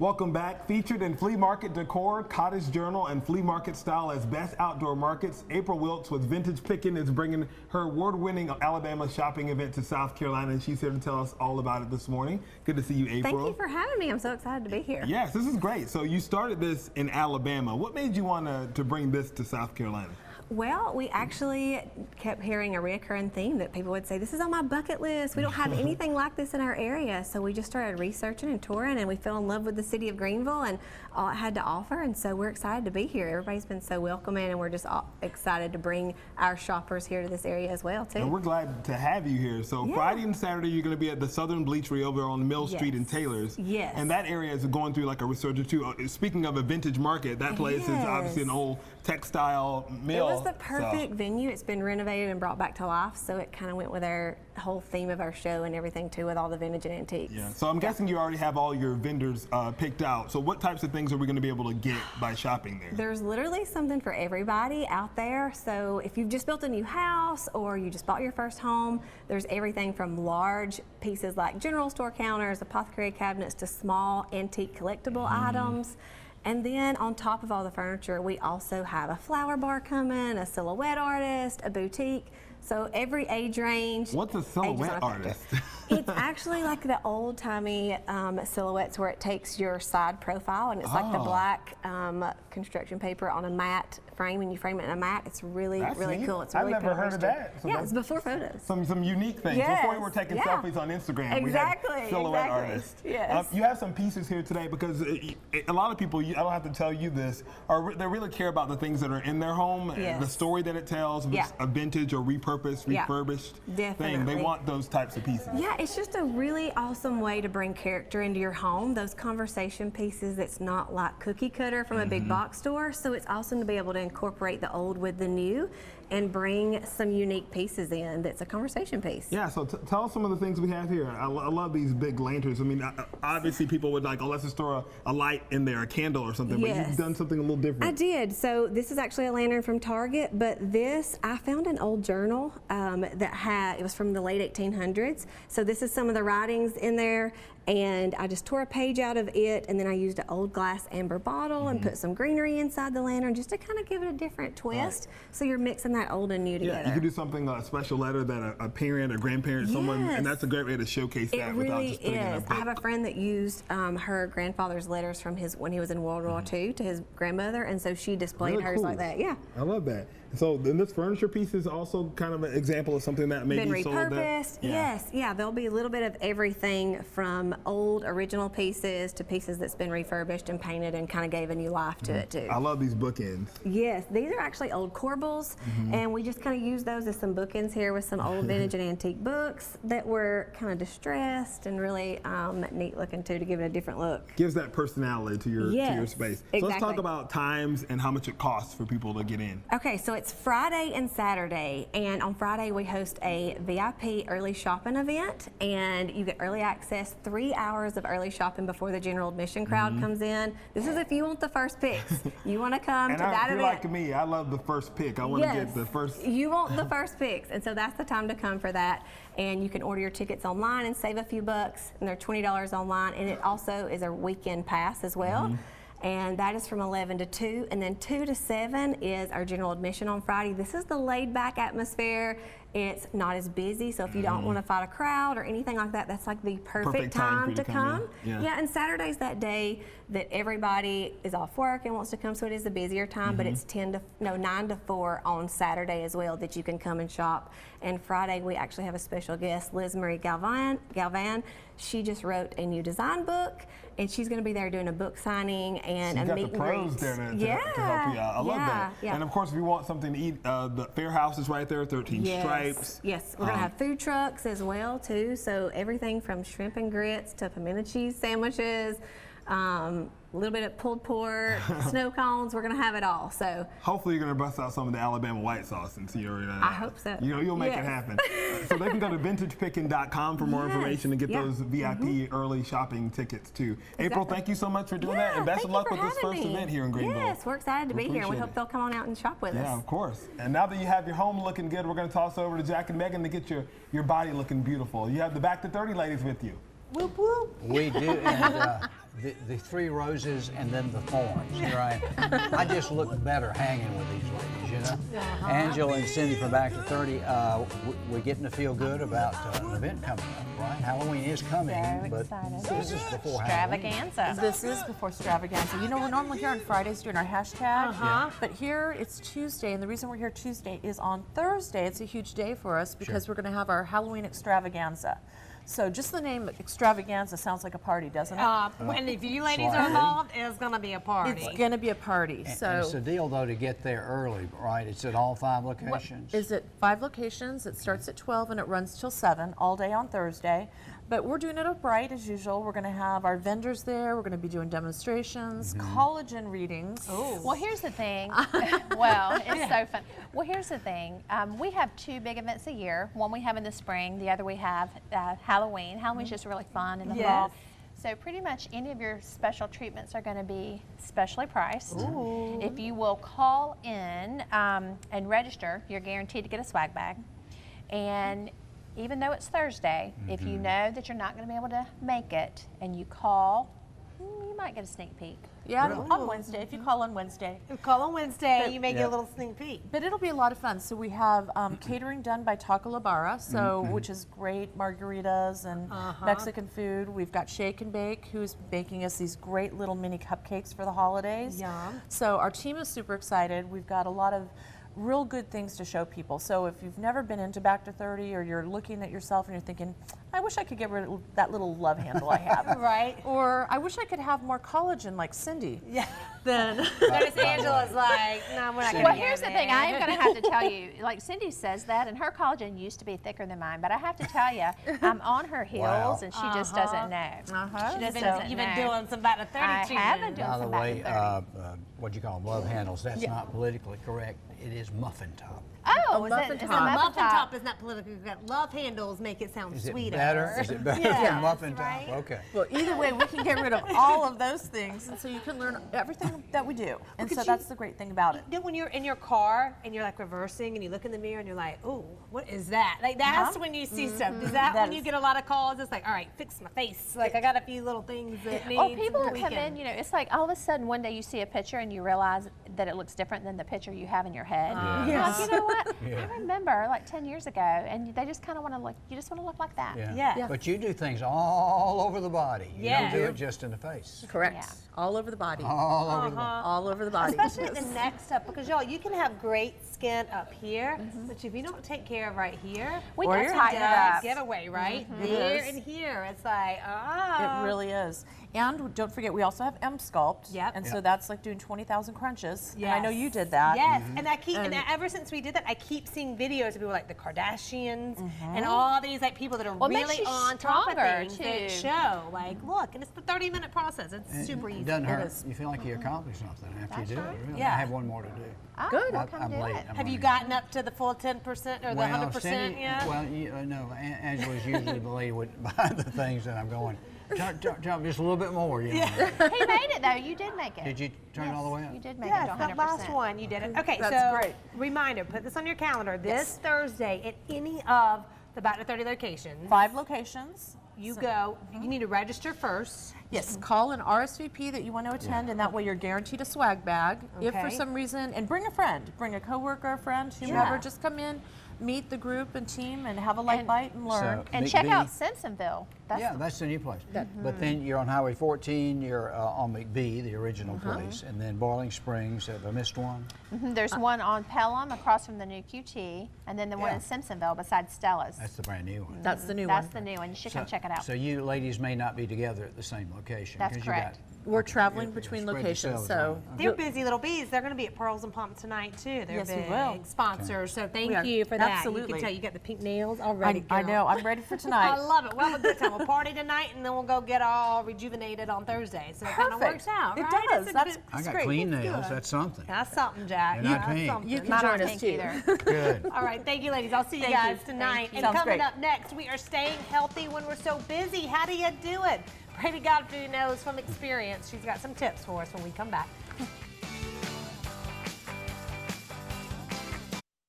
Welcome back. Featured in Flea Market Decor, Cottage Journal, and Flea Market Style as Best Outdoor Markets, April Wilkes with Vintage Pickin is bringing her award-winning Alabama shopping event to South Carolina, and she's here to tell us all about it this morning. Good to see you, April. Thank you for having me. I'm so excited to be here. Yes, this is great. So you started this in Alabama. What made you want to bring this to South Carolina? Well, we actually kept hearing a recurring theme that people would say, this is on my bucket list. We don't have anything like this in our area. So we just started researching and touring, and we fell in love with the city of Greenville and all it had to offer. And so we're excited to be here. Everybody's been so welcoming, and we're just excited to bring our shoppers here to this area as well, too. And we're glad to have you here. So Friday and Saturday, you're going to be at the Southern Bleachery over on Mill Street in Taylor's. Yes. And that area is going through like a resurgence too. Speaking of a vintage market, that place is obviously an old textile mill. It was the perfect venue. It's been renovated and brought back to life, so it kind of went with our whole theme of our show and everything too, with all the vintage and antiques. Yeah. So I'm guessing you already have all your vendors picked out. So what types of things are we going to be able to get by shopping there? There's literally something for everybody out there. So if you've just built a new house or you just bought your first home, there's everything from large pieces like general store counters, apothecary cabinets, to small antique collectible items. And then on top of all the furniture, we also have a flower bar coming, a silhouette artist, a boutique. So every age range. What's a silhouette artist? It's actually like the old-timey silhouettes where it takes your side profile, and it's like the black construction paper on a matte frame, and you frame it in a matte. It's really cool. It's really I've never heard of that. So yeah, it's before photos. Some unique things. Yes. Before we were taking selfies on Instagram, exactly, we had silhouette artists. Yes. You have some pieces here today because a lot of people, I don't have to tell you this, they really care about the things that are in their home, the story that it tells, if it's a vintage or refurbished thing. They want those types of pieces. Yeah, it's just a really awesome way to bring character into your home. Those conversation pieces that's not like cookie cutter from a big box store. So it's awesome to be able to incorporate the old with the new and bring some unique pieces in that's a conversation piece. Yeah, so tell us some of the things we have here. I love these big lanterns. I mean, obviously people would like, oh, let's just throw a light in there, a candle or something, but you've done something a little different. I did. So this is actually a lantern from Target, but this, I found an old journal it was from the late 1800s. So this is some of the writings in there, and I just tore a page out of it, and then I used an old glass amber bottle and put some greenery inside the lantern just to kind of give it a different twist. So you're mixing that old and new together. Yeah, you could do something, a special letter that a parent, a grandparent, someone, and that's a great way to showcase that without just putting it in a book. I have a friend that used her grandfather's letters from when he was in World War II to his grandmother, and so she displayed hers like that. Yeah. I love that. So then this furniture piece is also kind of an example of something that maybe been repurposed. Yes, there'll be a little bit of everything from old original pieces to pieces that's been refurbished and painted and kind of gave a new life to it too. I love these bookends. Yes, these are actually old corbels, and we just kind of use those as some bookends here with some old vintage and antique books that were kind of distressed and really neat looking too, to give it a different look. Gives that personality to your space. So Exactly. let's talk about times and how much it costs for people to get in. Okay, so it's Friday and Saturday, and on Friday we host a VIP early shopping event, and you get early access, 3 hours of early shopping before the general admission crowd comes in. This is if you want the first picks. You want to come to that event. Like me, I love the first pick. I want to get the first. You want the first picks, and so that's the time to come for that. And you can order your tickets online and save a few bucks, and they're $20 online, and it also is a weekend pass as well. And that is from 11 to 2, and then 2 to 7 is our general admission on Friday. This is the laid-back atmosphere. It's not as busy, so if you don't want to fight a crowd or anything like that, that's like the perfect time to come. Yeah, and Saturday's that day that everybody is off work and wants to come, so it is a busier time, but it's 9 to 4 on Saturday as well that you can come and shop. And Friday we actually have a special guest, Liz Marie Galvan. She just wrote a new design book, and she's going to be there doing a book signing and a meet and greet. Got the pros there to help you out. I love that. Yeah. And of course, if you want something to eat, the Fair House is right there, 13 Stripes. Yes, we're going to have food trucks as well too. So everything from shrimp and grits to pimento cheese sandwiches, a little bit of pulled pork, snow cones. We're going to have it all. So hopefully you're going to bust out some of the Alabama white sauce and see. I hope so. You'll make it happen. So they can go to vintagepickin.com for more information and get those VIP early shopping tickets too. April, thank you so much for doing that, and best of luck with this first event here in Greenville. Yes, we're excited to be here. We hope they'll come on out and shop with us. Yeah, of course. And now that you have your home looking good, we're going to toss over to Jack and Megan to get your body looking beautiful. You have the Back to 30 ladies with you. Whoop, whoop. We do, and the three roses and then the thorns. Here I just look better hanging with these ladies, you know. Angela and Cindy from Back to 30, we're getting to feel good about an event coming up, right? Halloween is coming, but excited. this is before Halloween. Extravaganza. This is before Extravaganza. You know, we're normally here on Fridays doing our hashtag, but here it's Tuesday, and the reason we're here Tuesday is on Thursday. It's a huge day for us because we're going to have our Halloween Extravaganza. So just the name Extravaganza sounds like a party, doesn't it? And if you ladies are involved, it's going to be a party. It's going to be a party. And So it's a deal, though, to get there early, right? It's at all 5 locations. is it 5 locations? It starts at 12 and it runs till 7 all day on Thursday. But we're doing it up bright as usual. We're going to have our vendors there. We're going to be doing demonstrations, collagen readings. Well, here's the thing. Well, it's so fun. Well, here's the thing. We have 2 big events a year. One we have in the spring. The other we have Halloween. Halloween's just really fun in the fall. So pretty much any of your special treatments are going to be specially priced. If you will call in and register, you're guaranteed to get a swag bag. And even though it's Thursday, if you know that you're not going to be able to make it and you call, you might get a sneak peek. Yeah, on Wednesday, if you call on Wednesday. If you call on Wednesday, you may get a little sneak peek. But it'll be a lot of fun. So we have catering done by Taco La Barra, which is great margaritas and Mexican food. We've got Shake and Bake, who's baking us these great little mini cupcakes for the holidays. Yum. So our team is super excited. We've got a lot of real good things to show people. So if you've never been into Back to 30 or you're looking at yourself and you're thinking, I wish I could get rid of that little love handle I have. Right. Or I wish I could have more collagen like Cindy. Yeah. Then Notice Angela's like, no, we're not going to Well, here's the thing. I am going to have to tell you, like Cindy says that, and her collagen used to be thicker than mine, but I have to tell you, I'm on her heels, and she just doesn't know. She just doesn't You've been know. doing some Back to 30 I treatment. have been doing By the some Back way, to 30. what do you call them, love handles? That's not politically correct. It is muffin top. Oh, is it muffin is it top. Muffin top is not politically correct. Love handles make it sound Is it sweeter. better? Is it better Yes, than muffin right? top? Okay. well, either way, we can get rid of all of those things, and so you can learn everything that we do. And so that's the great thing about it. You know, when you're in your car and you're like reversing and you look in the mirror and you're like, oh, what is that? Like that's when you see stuff. Is that when you get a lot of calls? It's like, all right, fix my face. Like I got a few little things that need Or people some will come tweaking. in, you know, it's like all of a sudden one day you see a picture and you realize that it looks different than the picture you have in your head. You're like, you know what? I remember like 10 years ago, and they just kind of want to look, you just want to look like that. Yeah. But you do things all over the body. You don't do it just in the face. Correct. Yeah. All over the body. All over the body. All over the body. Especially the next stuff, because y'all, you can have great skin up here, but if you don't take care of right here, We Or got your tighten it that's up. giveaway, right? It Here is. and here, it's like, It really is. And don't forget, we also have M Sculpt. Yep. And so that's like doing 20,000 crunches. Yes. And I know you did that. Yes, and I keep, and ever since we did that, I keep seeing videos of people like the Kardashians and all these like people that are Well, it makes really you on top of stronger, things that too. show, like, look, and it's the 30-minute process. It's super easy. It doesn't hurt. is. You feel like you accomplished something after you do it. Really. Yeah. I have one more to do. Good. Well, come I'm do late. it. I'm Have you running. gotten up to the full 10% or the Well, 100% Cindy, yet? well, no, Angela's usually the lady with behind the things that I'm going, jump just a little bit more. You know. He made it though. You did make it. Did you turn it all the way up? You did make Yes, it to 100%. that last one you did it. Okay, That's so great. reminder, put this on your calendar. This Thursday at any of the Back to 30 locations, 5 locations. you go. You need to register first. Yes, call an RSVP that you want to attend, and that way you're guaranteed a swag bag. If for Okay. some reason, and bring a friend, bring a coworker, a friend, whomever, just come in, meet the group and team, and have a light And- bite and learn. So, And Big check B. out Simpsonville. That's the new place. But then you're on Highway 14, you're on McBee, the original place, and then Boiling Springs, have I missed one? There's one on Pelham across from the new QT, and then the one Yeah. in Simpsonville beside Stella's. That's the brand new one. That's the new That's one. the new one. You should come check it out. So you ladies may not be together at the same location. That's 'cause correct. We're traveling you between spread locations, yourselves so around. They're busy little bees. They're going to be at Pearls and Pump tonight too. They're Yes, we big will. sponsors. So thank We are. you for that. You Absolutely. can tell you got the pink nails already. I girl. know. I'm ready for I tonight. love it. We'll have a good time. We'll party tonight, and then we'll go get all rejuvenated on Thursday. So it kind of Perfect. works out, It right? does. It's That's I got great. clean It's nails. good. That's something. That's something, Jack. They're not That's pink. something. You can Mine join aren't us pink too. either. Good. All right, thank you, ladies. I'll see you Thank guys you. tonight. Thank you. And Sounds coming great. up next, we are staying healthy when we're so busy. How do you do it? Pray to God who knows from experience. She's got some tips for us when we come back.